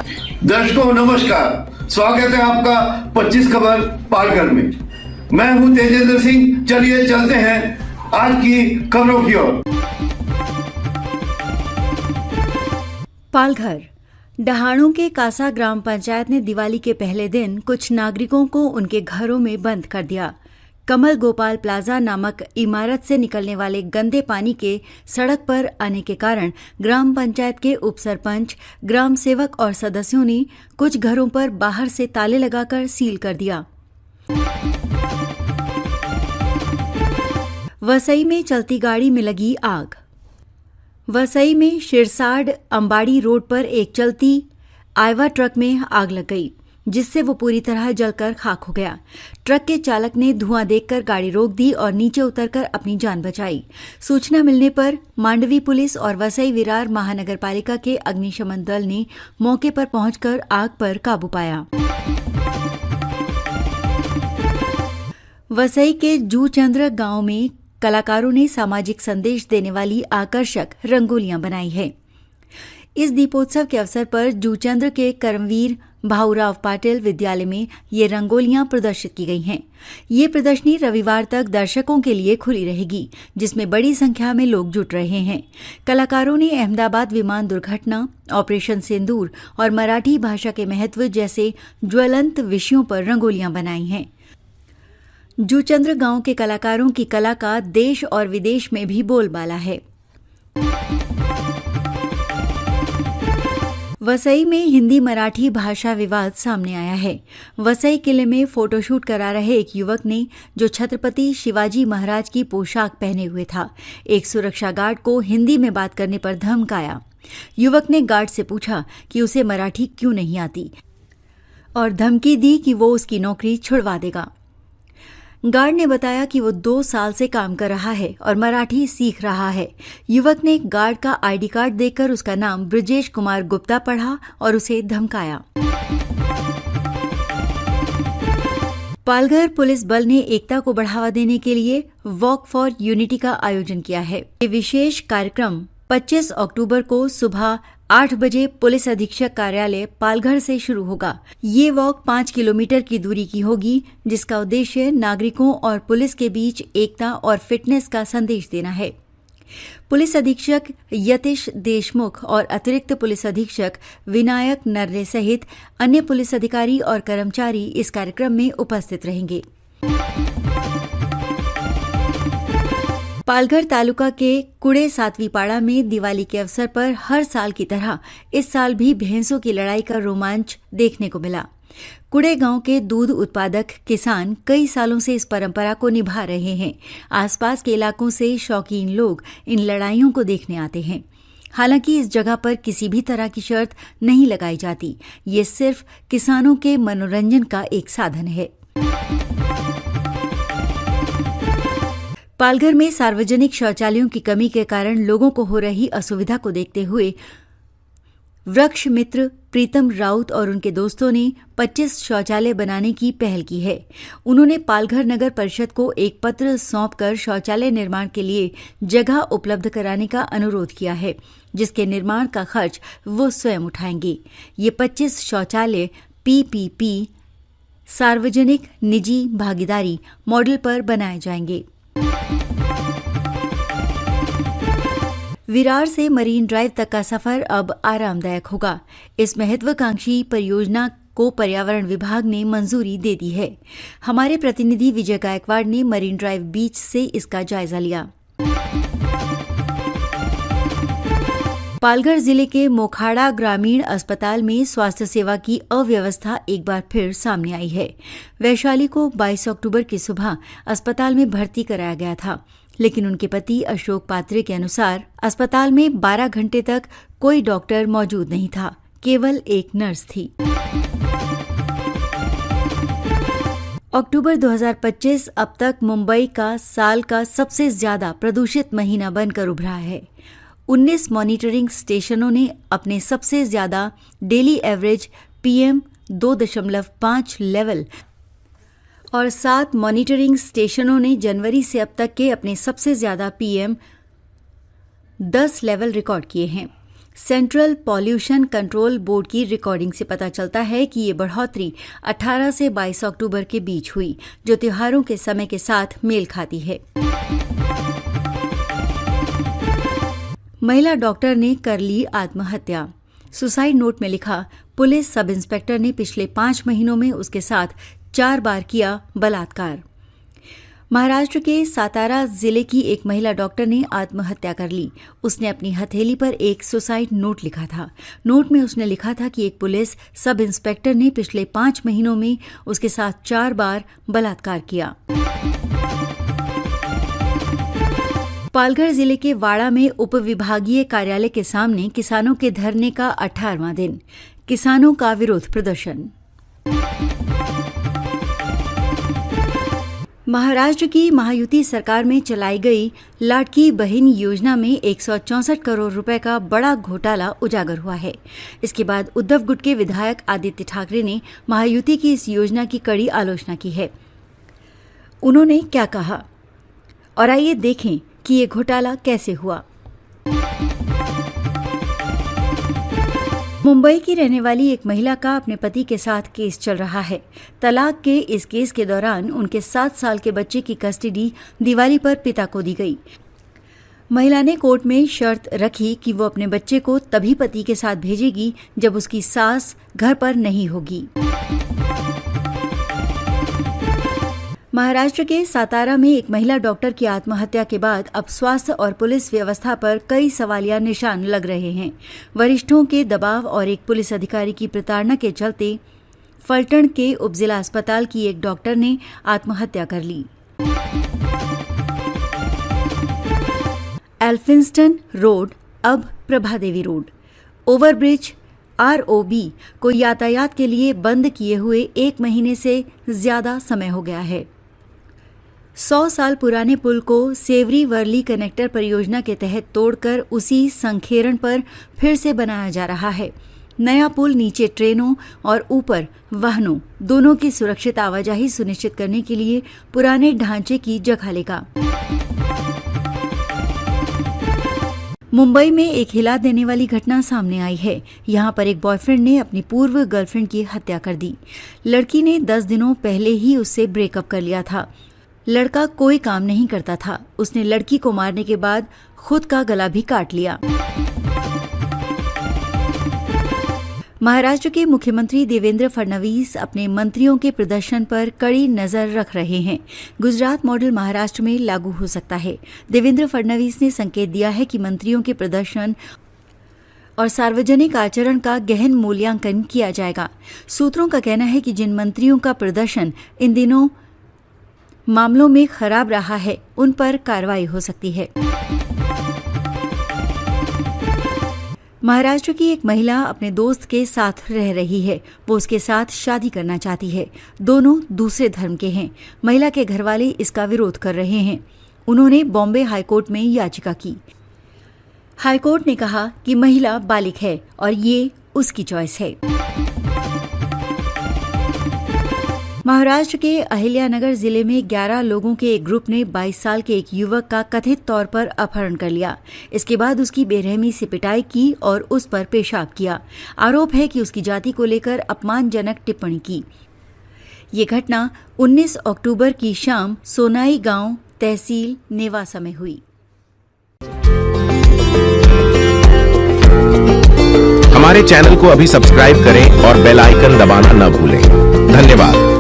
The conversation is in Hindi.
दर्शकों नमस्कार, स्वागत है आपका 25 खबर पालघर में। मैं हूं तेजेंद्र सिंह। चलिए चलते हैं आज की खबरों की ओर। पालघर डहाणू के कासा ग्राम पंचायत ने दिवाली के पहले दिन कुछ नागरिकों को उनके घरों में बंद कर दिया। कमल गोपाल प्लाजा नामक इमारत से निकलने वाले गंदे पानी के सड़क पर आने के कारण ग्राम पंचायत के उप सरपंच, ग्राम सेवक और सदस्यों ने कुछ घरों पर बाहर से ताले लगाकर सील कर दिया। वसई में चलती गाड़ी में लगी आग। वसई में शिरसाड अंबाड़ी रोड पर एक चलती आइवा ट्रक में आग लग गई, जिससे वो पूरी तरह जलकर खाक हो गया। ट्रक के चालक ने धुआं देखकर गाड़ी रोक दी और नीचे उतरकर अपनी जान बचाई। सूचना मिलने पर मांडवी पुलिस और वसई विरार महानगर पालिका के अग्निशमन दल ने मौके पर पहुंचकर आग पर काबू पाया। वसई के जूचंद्र गांव में कलाकारों ने सामाजिक संदेश देने वाली आकर्षक रंगोलियां बनाई है। इस दीपोत्सव के अवसर पर जूचंद्र के कर्मवीर भाऊराव पाटिल विद्यालय में ये रंगोलियां प्रदर्शित की गई हैं। ये प्रदर्शनी रविवार तक दर्शकों के लिए खुली रहेगी, जिसमें बड़ी संख्या में लोग जुट रहे हैं। कलाकारों ने अहमदाबाद विमान दुर्घटना, ऑपरेशन सिंदूर और मराठी भाषा के महत्व जैसे ज्वलंत विषयों पर रंगोलियां बनाई हैं। जूचंद्र गांव के कलाकारों की कला का देश और विदेश में भी बोलबाला है। वसई में हिंदी मराठी भाषा विवाद सामने आया है। वसई किले में फोटोशूट करा रहे एक युवक ने, जो छत्रपति शिवाजी महाराज की पोशाक पहने हुए था, एक सुरक्षा गार्ड को हिंदी में बात करने पर धमकाया। युवक ने गार्ड से पूछा कि उसे मराठी क्यों नहीं आती और धमकी दी कि वो उसकी नौकरी छुड़वा देगा। गार्ड ने बताया कि वो 2 साल से काम कर रहा है और मराठी सीख रहा है। युवक ने गार्ड का आईडी कार्ड देखकर उसका नाम ब्रजेश कुमार गुप्ता पढ़ा और उसे धमकाया। पालघर पुलिस बल ने एकता को बढ़ावा देने के लिए वॉक फॉर यूनिटी का आयोजन किया है। ये विशेष कार्यक्रम 25 अक्टूबर को सुबह 8 बजे पुलिस अधीक्षक कार्यालय पालघर से शुरू होगा। ये वॉक 5 किलोमीटर की दूरी की होगी, जिसका उद्देश्य नागरिकों और पुलिस के बीच एकता और फिटनेस का संदेश देना है। पुलिस अधीक्षक यतीश देशमुख और अतिरिक्त पुलिस अधीक्षक विनायक नर्रे सहित अन्य पुलिस अधिकारी और कर्मचारी इस कार्यक्रम में उपस्थित रहेंगे। पालघर तालुका के कुड़े सातवीपाड़ा में दिवाली के अवसर पर हर साल की तरह इस साल भी भैंसों की लड़ाई का रोमांच देखने को मिला। कुड़े गांव के दूध उत्पादक किसान कई सालों से इस परंपरा को निभा रहे हैं। आसपास के इलाकों से शौकीन लोग इन लड़ाइयों को देखने आते हैं। हालांकि इस जगह पर किसी भी तरह की शर्त नहीं लगाई जाती। ये सिर्फ किसानों के मनोरंजन का एक साधन है। पालघर में सार्वजनिक शौचालयों की कमी के कारण लोगों को हो रही असुविधा को देखते हुए वृक्ष मित्र प्रीतम राउत और उनके दोस्तों ने 25 शौचालय बनाने की पहल की है। उन्होंने पालघर नगर परिषद को एक पत्र सौंपकर शौचालय निर्माण के लिए जगह उपलब्ध कराने का अनुरोध किया है, जिसके निर्माण का खर्च वो स्वयं उठाएंगे। ये 25 शौचालय PPP सार्वजनिक निजी भागीदारी मॉडल पर बनाए जाएंगे। विरार से मरीन ड्राइव तक का सफर अब आरामदायक होगा। इस महत्वाकांक्षी परियोजना को पर्यावरण विभाग ने मंजूरी दे दी है। हमारे प्रतिनिधि विजय गायकवाड़ ने मरीन ड्राइव बीच से इसका जायजा लिया। पालघर जिले के मोखाड़ा ग्रामीण अस्पताल में स्वास्थ्य सेवा की अव्यवस्था एक बार फिर सामने आई है। वैशाली को 22 अक्टूबर की सुबह अस्पताल में भर्ती कराया गया था, लेकिन उनके पति अशोक पात्रे के अनुसार अस्पताल में 12 घंटे तक कोई डॉक्टर मौजूद नहीं था, केवल एक नर्स थी। अक्टूबर 2025 अब तक मुंबई का साल का सबसे ज्यादा प्रदूषित महीना बनकर उभरा है। 19 मॉनिटरिंग स्टेशनों ने अपने सबसे ज्यादा डेली एवरेज PM 2.5 लेवल और 7 मॉनिटरिंग स्टेशनों ने जनवरी से अब तक के अपने सबसे ज्यादा PM 10 लेवल रिकॉर्ड किए हैं। सेंट्रल पॉल्यूशन कंट्रोल बोर्ड की रिकॉर्डिंग से पता चलता है कि ये बढ़ोतरी 18 से 22 अक्टूबर के बीच हुई, जो त्योहारों के समय के साथ मेल खाती है। महिला डॉक्टर ने कर ली आत्महत्या। सुसाइड नोट में लिखा, पुलिस सब इंस्पेक्टर ने पिछले 5 महीनों में उसके साथ 4 बार किया बलात्कार। महाराष्ट्र के सातारा जिले की एक महिला डॉक्टर ने आत्महत्या कर ली। उसने अपनी हथेली पर एक सुसाइड नोट लिखा था। नोट में उसने लिखा था कि एक पुलिस सब इंस्पेक्टर ने पिछले 5 महीनों में उसके साथ 4 बार बलात्कार किया। पालघर जिले के वाड़ा में उप विभागीय कार्यालय के सामने किसानों के धरने का 18वां दिन। किसानों का विरोध प्रदर्शन। महाराष्ट्र की महायुति सरकार में चलाई गई लाडकी बहन योजना में 164 करोड़ रुपए का बड़ा घोटाला उजागर हुआ है। इसके बाद उद्धव गुट के विधायक आदित्य ठाकरे ने महायुति की इस योजना की कड़ी आलोचना की है। उन्होंने क्या कहा, और आइए देखें कि ये घोटाला कैसे हुआ। मुंबई की रहने वाली एक महिला का अपने पति के साथ केस चल रहा है। तलाक के इस केस के दौरान उनके 7 साल के बच्चे की कस्टडी दिवाली पर पिता को दी गई। महिला ने कोर्ट में शर्त रखी कि वो अपने बच्चे को तभी पति के साथ भेजेगी जब उसकी सास घर पर नहीं होगी। महाराष्ट्र के सातारा में एक महिला डॉक्टर की आत्महत्या के बाद अब स्वास्थ्य और पुलिस व्यवस्था पर कई सवालिया निशान लग रहे हैं। वरिष्ठों के दबाव और एक पुलिस अधिकारी की प्रताड़ना के चलते फलटण के उपजिला अस्पताल की एक डॉक्टर ने आत्महत्या कर ली। एल्फिंस्टन रोड अब प्रभादेवी रोड। ओवरब्रिज ROB को यातायात के लिए बंद किए हुए 1 महीने से ज्यादा समय हो गया है। 100 साल पुराने पुल को सेवरी वर्ली कनेक्टर परियोजना के तहत तोड़कर उसी संखेरण पर फिर से बनाया जा रहा है। नया पुल नीचे ट्रेनों और ऊपर वाहनों दोनों की सुरक्षित आवाजाही सुनिश्चित करने के लिए पुराने ढांचे की जगह लेगा। मुंबई में एक हिला देने वाली घटना सामने आई है। यहाँ पर एक बॉयफ्रेंड ने अपनी पूर्व गर्लफ्रेंड की हत्या कर दी। लड़की ने 10 दिनों पहले ही उससे ब्रेकअप कर लिया था। लड़का कोई काम नहीं करता था। उसने लड़की को मारने के बाद खुद का गला भी काट लिया। महाराष्ट्र के मुख्यमंत्री देवेंद्र फडणवीस अपने मंत्रियों के प्रदर्शन पर कड़ी नजर रख रहे हैं। गुजरात मॉडल महाराष्ट्र में लागू हो सकता है। देवेंद्र फडणवीस ने संकेत दिया है कि मंत्रियों के प्रदर्शन और सार्वजनिक आचरण का गहन मूल्यांकन किया जाएगा। सूत्रों का कहना है कि जिन मंत्रियों का प्रदर्शन इन दिनों मामलों में खराब रहा है, उन पर कार्रवाई हो सकती है। महाराष्ट्र की एक महिला अपने दोस्त के साथ रह रही है। वो उसके साथ शादी करना चाहती है। दोनों दूसरे धर्म के हैं। महिला के घरवाले इसका विरोध कर रहे हैं। उन्होंने बॉम्बे हाईकोर्ट में याचिका की। हाईकोर्ट ने कहा कि महिला बालिग है और ये उसकी चॉइस है। महाराष्ट्र के अहिल्यानगर जिले में 11 लोगों के एक ग्रुप ने 22 साल के एक युवक का कथित तौर पर अपहरण कर लिया। इसके बाद उसकी बेरहमी से पिटाई की और उस पर पेशाब किया। आरोप है कि उसकी जाति को लेकर अपमानजनक टिप्पणी की। ये घटना 19 अक्टूबर की शाम सोनाई गांव तहसील नेवासा में हुई। हमारे चैनल को अभी सब्सक्राइब करें और बेल आइकन दबाना न भूलें। धन्यवाद।